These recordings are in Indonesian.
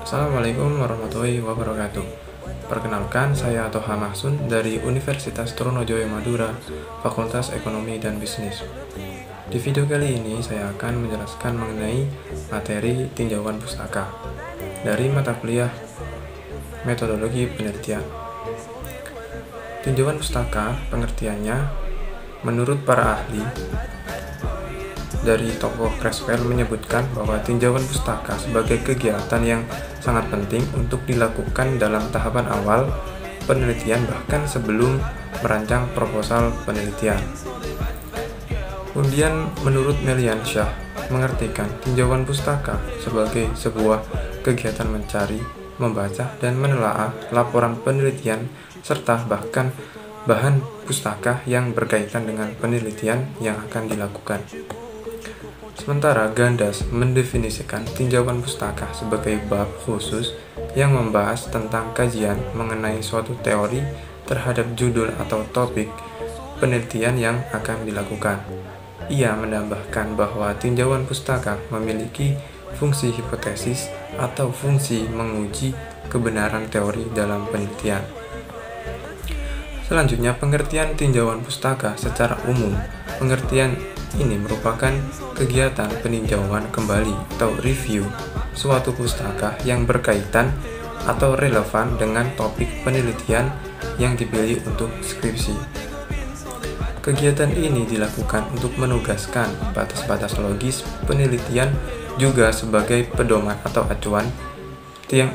Assalamualaikum warahmatullahi wabarakatuh. Perkenalkan, saya Toha Mahsun dari Universitas Trunojoyo Madura, Fakultas Ekonomi dan Bisnis. Di video kali ini saya akan menjelaskan mengenai materi tinjauan pustaka dari mata kuliah Metodologi Penelitian. Tinjauan pustaka pengertiannya menurut para ahli dari tokoh Creswell menyebutkan bahwa tinjauan pustaka sebagai kegiatan yang sangat penting untuk dilakukan dalam tahapan awal penelitian bahkan sebelum merancang proposal penelitian. Kemudian menurut Melian Shah mengartikan tinjauan pustaka sebagai sebuah kegiatan mencari, membaca, dan menelaah laporan penelitian serta bahkan bahan pustaka yang berkaitan dengan penelitian yang akan dilakukan. Sementara Gandas mendefinisikan tinjauan pustaka sebagai bab khusus yang membahas tentang kajian mengenai suatu teori terhadap judul atau topik penelitian yang akan dilakukan. Ia menambahkan bahwa tinjauan pustaka memiliki fungsi hipotesis atau fungsi menguji kebenaran teori dalam penelitian. Selanjutnya, pengertian tinjauan pustaka secara umum. Pengertian ini merupakan kegiatan peninjauan kembali atau review suatu pustaka yang berkaitan atau relevan dengan topik penelitian yang dipilih untuk skripsi. Kegiatan ini dilakukan untuk menugaskan batas-batas logis penelitian juga sebagai pedoman atau acuan yang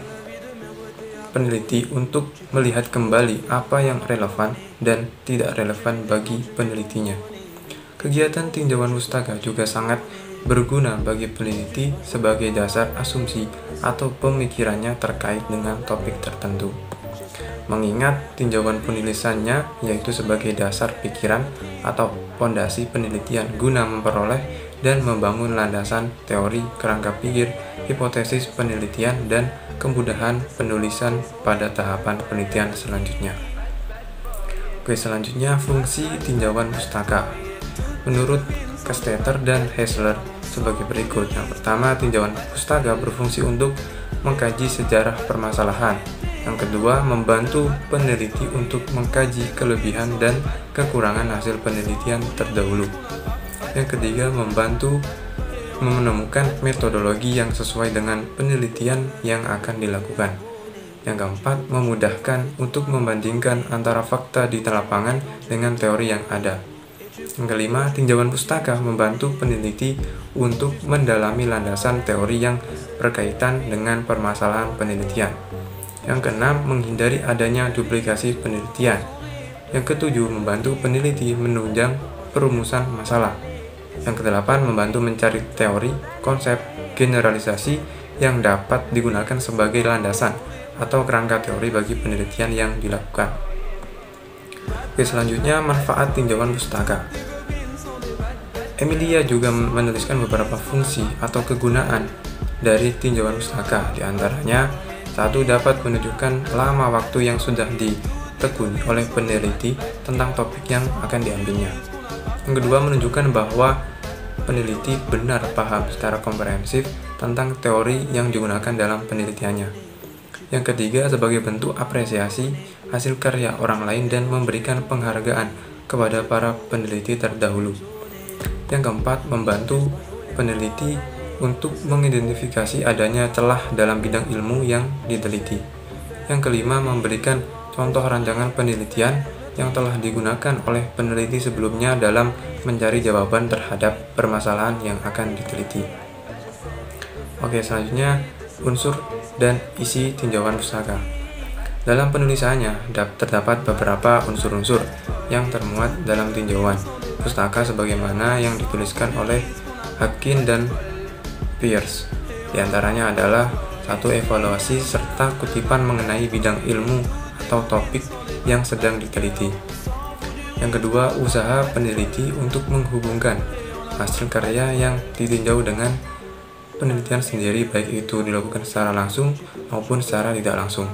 peneliti untuk melihat kembali apa yang relevan dan tidak relevan bagi penelitinya. Kegiatan tinjauan pustaka juga sangat berguna bagi peneliti sebagai dasar asumsi atau pemikirannya terkait dengan topik tertentu. Mengingat tinjauan penulisannya yaitu sebagai dasar pikiran atau fondasi penelitian guna memperoleh dan membangun landasan teori, kerangka pikir, hipotesis penelitian, dan kemudahan penulisan pada tahapan penelitian selanjutnya. Selanjutnya fungsi tinjauan pustaka. Menurut Castetter dan Hessler sebagai berikut. Yang pertama, tinjauan pustaka berfungsi untuk mengkaji sejarah permasalahan. Yang kedua, membantu peneliti untuk mengkaji kelebihan dan kekurangan hasil penelitian terdahulu. Yang ketiga, membantu menemukan metodologi yang sesuai dengan penelitian yang akan dilakukan. Yang keempat, memudahkan untuk membandingkan antara fakta di lapangan dengan teori yang ada. Yang kelima, tinjauan pustaka membantu peneliti untuk mendalami landasan teori yang berkaitan dengan permasalahan penelitian. Yang keenam, menghindari adanya duplikasi penelitian. Yang ketujuh, membantu peneliti menunjang perumusan masalah. Yang kedelapan, membantu mencari teori, konsep, generalisasi yang dapat digunakan sebagai landasan atau kerangka teori bagi penelitian yang dilakukan. Selanjutnya, manfaat tinjauan pustaka. Emilia juga menuliskan beberapa fungsi atau kegunaan dari tinjauan pustaka. Di antaranya, satu, dapat menunjukkan lama waktu yang sudah ditekuni oleh peneliti tentang topik yang akan diambilnya. Yang kedua, menunjukkan bahwa peneliti benar paham secara komprehensif tentang teori yang digunakan dalam penelitiannya. Yang ketiga, sebagai bentuk apresiasi hasil karya orang lain dan memberikan penghargaan kepada para peneliti terdahulu. Yang keempat, membantu peneliti untuk mengidentifikasi adanya celah dalam bidang ilmu yang diteliti. Yang kelima, memberikan contoh rancangan penelitian yang telah digunakan oleh peneliti sebelumnya dalam mencari jawaban terhadap permasalahan yang akan diteliti. Selanjutnya, unsur dan isi tinjauan pustaka. Dalam penulisannya terdapat beberapa unsur-unsur yang termuat dalam tinjauan pustaka sebagaimana yang dituliskan oleh Hakin dan Peirce. Di antaranya adalah satu, evaluasi serta kutipan mengenai bidang ilmu atau topik yang sedang diteliti. Yang kedua, usaha peneliti untuk menghubungkan hasil karya yang ditinjau dengan penelitian sendiri, baik itu dilakukan secara langsung maupun secara tidak langsung.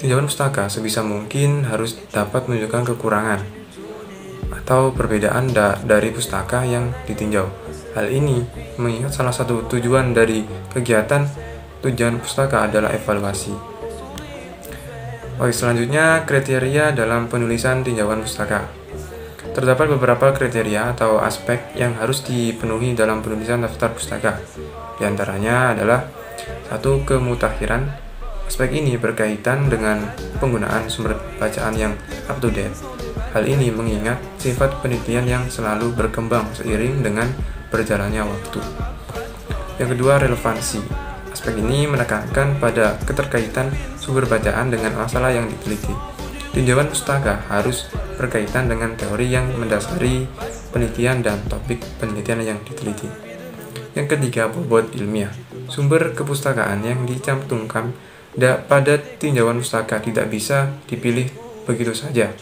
Tinjauan pustaka sebisa mungkin harus dapat menunjukkan kekurangan atau perbedaan dari pustaka yang ditinjau. Hal ini mengingat salah satu tujuan dari kegiatan tujuan pustaka adalah evaluasi. Oke, selanjutnya kriteria dalam penulisan tinjauan pustaka. Terdapat beberapa kriteria atau aspek yang harus dipenuhi dalam penulisan daftar pustaka. Di antaranya adalah 1. Kemutakhiran. Aspek ini berkaitan dengan penggunaan sumber bacaan yang up to date. Hal ini mengingat sifat penelitian yang selalu berkembang seiring dengan berjalannya waktu. Yang kedua, relevansi. Aspek ini menekankan pada keterkaitan sumber bacaan dengan masalah yang diteliti. Tinjauan pustaka harus berkaitan dengan teori yang mendasari penelitian dan topik penelitian yang diteliti. Yang ketiga, bobot ilmiah. Sumber kepustakaan yang dicantumkan pada tinjauan pustaka tidak bisa dipilih begitu saja.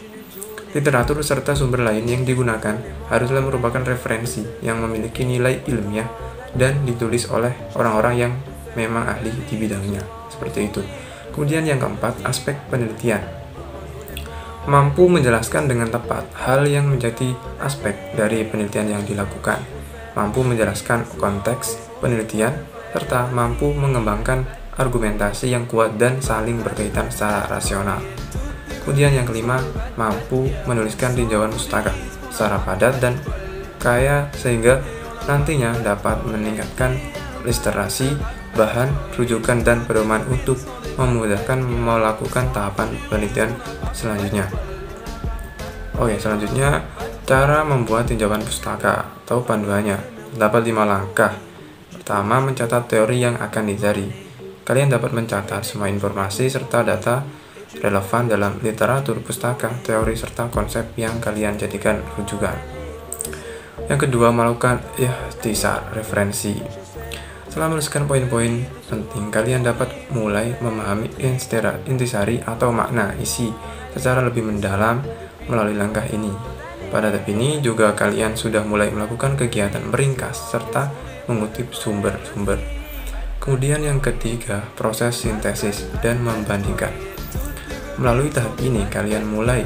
Literatur serta sumber lain yang digunakan haruslah merupakan referensi yang memiliki nilai ilmiah dan ditulis oleh orang-orang yang memang ahli di bidangnya. Seperti itu. Kemudian yang keempat, aspek penelitian. Mampu menjelaskan dengan tepat hal yang menjadi aspek dari penelitian yang dilakukan. Mampu menjelaskan konteks penelitian serta mampu mengembangkan argumentasi yang kuat dan saling berkaitan secara rasional. Kemudian yang kelima, mampu menuliskan tinjauan pustaka secara padat dan kaya sehingga nantinya dapat meningkatkan literasi, bahan, rujukan, dan pedoman untuk memudahkan melakukan tahapan penelitian selanjutnya. Oke, selanjutnya cara membuat tinjauan pustaka atau panduannya. Dapat 5 langkah. Pertama, mencatat teori yang akan dicari. Kalian dapat mencatat semua informasi serta data relevan dalam literatur pustaka, teori, serta konsep yang kalian jadikan rujukan. Yang kedua, melakukan ikhtisar referensi. Setelah menuliskan poin-poin penting, kalian dapat mulai memahami intisari atau makna isi secara lebih mendalam melalui langkah ini. Pada tahap ini juga kalian sudah mulai melakukan kegiatan meringkas serta mengutip sumber-sumber. Kemudian yang ketiga, proses sintesis dan membandingkan. Melalui tahap ini, kalian mulai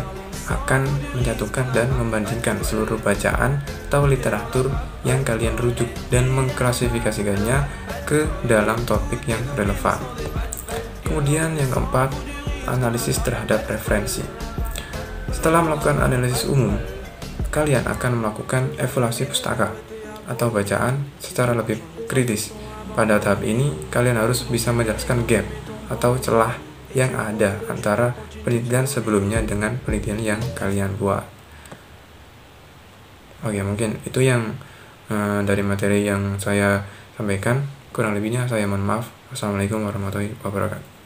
akan menyatukan dan membandingkan seluruh bacaan atau literatur yang kalian rujuk dan mengklasifikasikannya ke dalam topik yang relevan. Kemudian yang keempat, analisis terhadap referensi. Setelah melakukan analisis umum, kalian akan melakukan evaluasi pustaka atau bacaan secara lebih kritis. Pada tahap ini, kalian harus bisa menjelaskan gap atau celah yang ada antara penelitian sebelumnya dengan penelitian yang kalian buat. Oke, mungkin itu yang dari materi yang saya sampaikan. Kurang lebihnya saya mohon maaf. Wassalamualaikum warahmatullahi wabarakatuh.